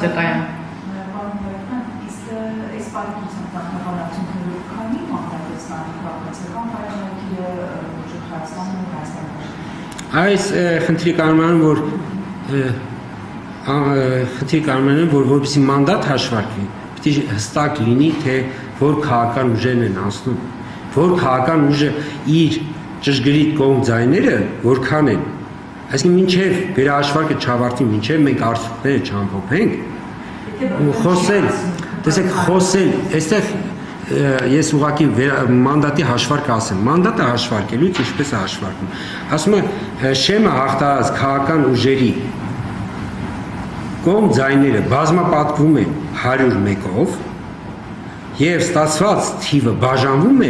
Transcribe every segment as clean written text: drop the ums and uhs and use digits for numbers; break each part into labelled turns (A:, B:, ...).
A: Կայան։
B: Այս խնդրի կարողանում որ որպեսզի մանդատ հաշվարկվի, պետք է հստակ լինի, թե որ քաղաքական ուժերն են անցնում, որ քաղաքական ուժը իր ճշգրիտ կողմ ձայները որքան են, այսինքն մինչև վերահաշվարկը չավարտվի, մինչև մենք արդյունքները չամփոփենք, խոսել, տեսեք, խոսել, այստեղ ես ուղղակի մանդատի հաշվարկը ասեմ, մանդատը հաշվարկելուց ինչպես է հաշվարկվում, ասում է շեմը հաղթահարած քաղաքական ուժերի կողմ ձայները բազմապատկվում են 101-ով եւ ստացված թիվը բաժանվում է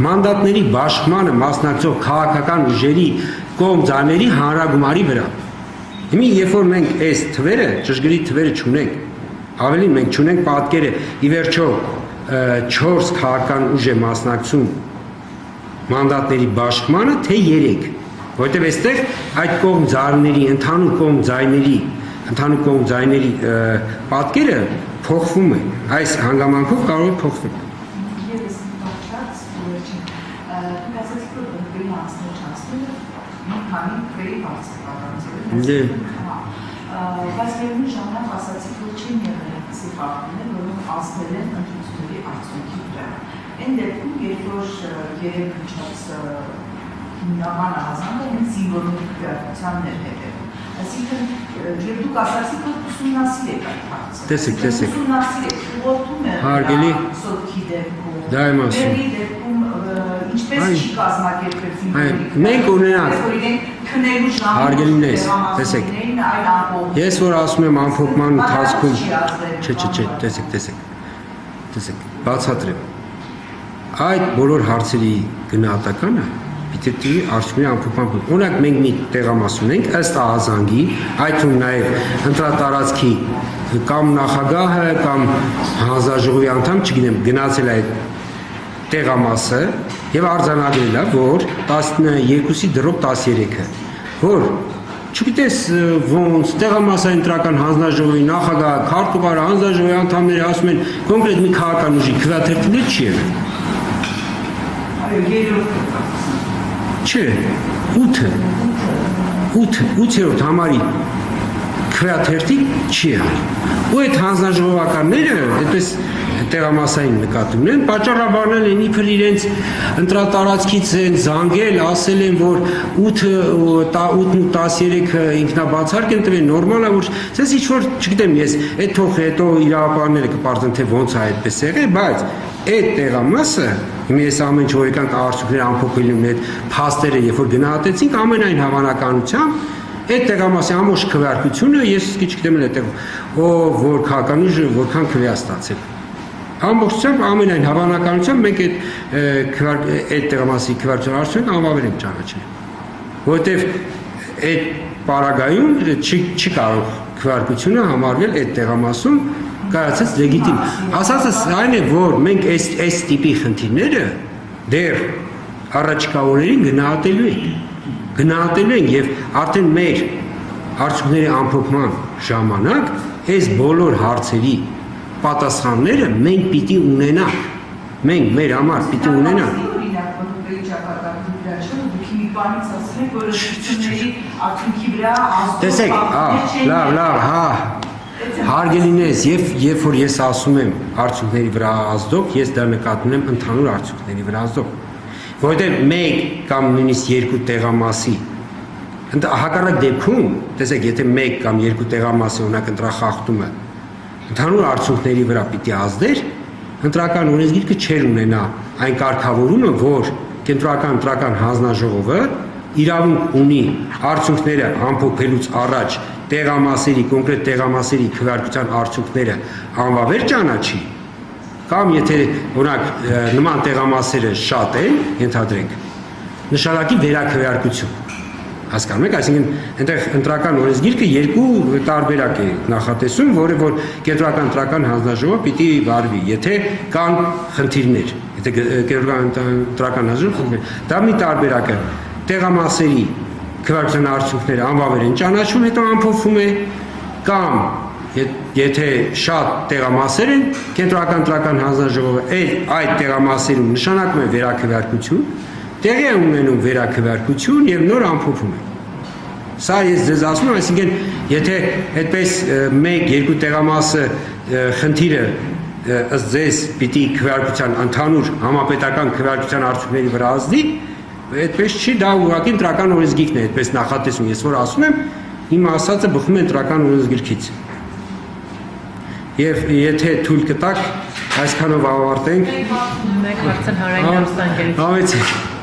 B: մանդատների բաշխմանը մասնակցող քաղաքական ուժերի կողմ ձայների հանրագումարի վրա։ Հիմա երբ որ մենք այս թվերը, ճշգրիտ թվերը չունենք, ավելին մենք չունենք պատկերը, ի վերջո 4 քաղաքական ուժ է մասնակցում մանդատների բաշխմանը, թե 3, որովհետև այստեղ այդ կողմ ձայների, ընդհանուր կողմ ձայների պատկերը փոխվում է, այս հանգամանքով կարող է փոխվել։
A: Բայց վերնի ժամանակ ասացիք, որ չեն եղել այսի խախտումներ, որոնք ասվել են ընդհանրությունների արդյունքի վրա։ Այն դեպքում, երբ որ երեք միջոց հիմնական ահազանգը հենց զինվորների քվեարկությանն էր հետևում։ Այսինքն, եւ դուք ասացիք, որ ուսումնասիրեք այդ հարցը։
B: Տեսեք։
A: Ուսումնասիրեք, ուղղորդում է
B: հարգելի
A: սոտքի դեպքում։
B: Դա եմ ասում։
A: Բերի դեպքում ինչպես չի կազմակերպվել զինվորների։
B: Մենք ունենանք հարգելիներս, տեսեք, ես որ ասում եմ ամփոփման ընթացքում, չէ, տեսեք, բացատրեմ, այդ բոլոր հարցերի գնահատականը պիտի տի արդյունքի ամփոփման, օրինակ մենք մի տեղամաս ունենք, ըստ ահազանգի, այդ թվում նաև ընտրատարածքի կամ նախագահը կամ հանձնաժողովի անդամ, չգիտեմ, գնացել այդ տեղամասը եւ արձանագրել է, որ 12-ի դրոպ 13-ը, որ չգիտես ոնց տեղամասային ընտրական հանձնաժողովի նախագահ, քարտուղար, հանձնաժողովի անդամները ասում են կոնկրետ մի քաղաքական ուժի քվեաթերթներ չի եղել։ Չէ, 8-րդ համարի քվեաթերթի չի եղել։ Ու այդ հանձնաժողովականները, այդպես տեղամասային նկատումն են, պատճառաբանել են իբր իրենց ընտրատարածքից են զանգել, ասել են, որ 8-ն ու 13-ը ինքնաբացարկ են տվել, նորմալ է, որ ցես ինչ-որ, չգիտեմ ես, այդ թող հետո իրավաբանները կպարզեն, թե ոնց է այդպես եղել, բայց այդ տեղամասը, հիմա ես ամեն ինչ որ եկանք արդյունքները ամփոփելու հետ փաստերը, երբ որ գնահատեցինք, ամենայն հավանականությամբ այդ տեղամասի ամբողջ քվեարկությունը, ես չգիտեմ էլ այդտեղ, որ քաղաքական ուժը որքան քվե է ստացել։ Ամբողջությամբ ամենայն հավանականությամբ մենք այդ տեղամասի քվեարկության արդյունքը անվավեր ենք ճանաչել, որովհետև այդ պարագայում չի կարող քվեարկությունը համարվել այդ տեղամասում կայացած լեգիտիմ։ Ասածս այն է, որ մենք այս տիպի խնդիրները դեռ առաջիկա օրերին գնահատելու ենք եւ արդեն մեր արդյունքների ամփոփման ժամանակ այս բոլոր հարցերի պատասխանները մենք պիտի ունենանք, մենք մեր համար պիտի ունենանք։ Տեսեք, լավ, հարգելիներս, երբ որ ես ասում եմ արդյունքների վրա ազդող, ես դա նկատում եմ ընդհանուր արդյունքների վրա ազդող, որովհետև մեկ կամ նույնիսկ երկու տեղամասի հակառակ դեպքում, տեսեք, եթե մեկ կամ երկու տեղամասի օրինակ ընտրախախտումը ընդհանուր արդյունքների վրա պիտի ազդեր, ընտրական օրենսգիրքը չէր ունենա այն կարգավորումը, որ կենտրոնական ընտրական հանձնաժողովը իրավունք ունի արդյունքները ամփոփելուց առաջ կոնկրետ տեղամասերի քվեարկության արդյունքները անվավեր ճանաչի, կամ եթե օրինակ նման տեղամասերը շատ են, ենթադրենք, նշանակի վերաքվեարկություն։ Հասկանում եք, այսինքն այնտեղ ընտրական օրենսգիրքը երկու տարբերակ է նախատեսում, որը որ կենտրոնական ընտրական հանձնաժողովը պիտի վարվի, եթե կան խնդիրներ, եթե կենտրոնական ընտրական հանձնաժողովը, դա մի տարբերակ է, տեղամասերի քվեարկության արդյունքները անվավեր են ճանաչում, հետո ամփոփվում է, կամ եթե շատ տեղամասեր են, կենտրոնական ընտրական հանձնաժողովը այդ տեղամասերում նշանակում է վերաքվեարկություն, տեղի է ունենում վերաքվեարկություն եւ նոր ամփոփում է։ Սա ես ձեզ ասում եմ, այսինքն եթե այդպես 1-2 տեղամասը խնդիրը ըստ ձեզ պիտի քվեարկության ընդհանուր համապետական քվեարկության արդյունքների վրա ազդի, այդպես չի, դա ուղղակի ընտրական օրենսգիրքն է, այդպես նախատեսում, ես որ ասում եմ, իմ ասածը բխում է ընտրական օրենսգիրքից։ Եվ եթե թույլ կտաք, այսքանով ավարտենք։
C: Մեկ հարցն Հարային Ռուստանգերից։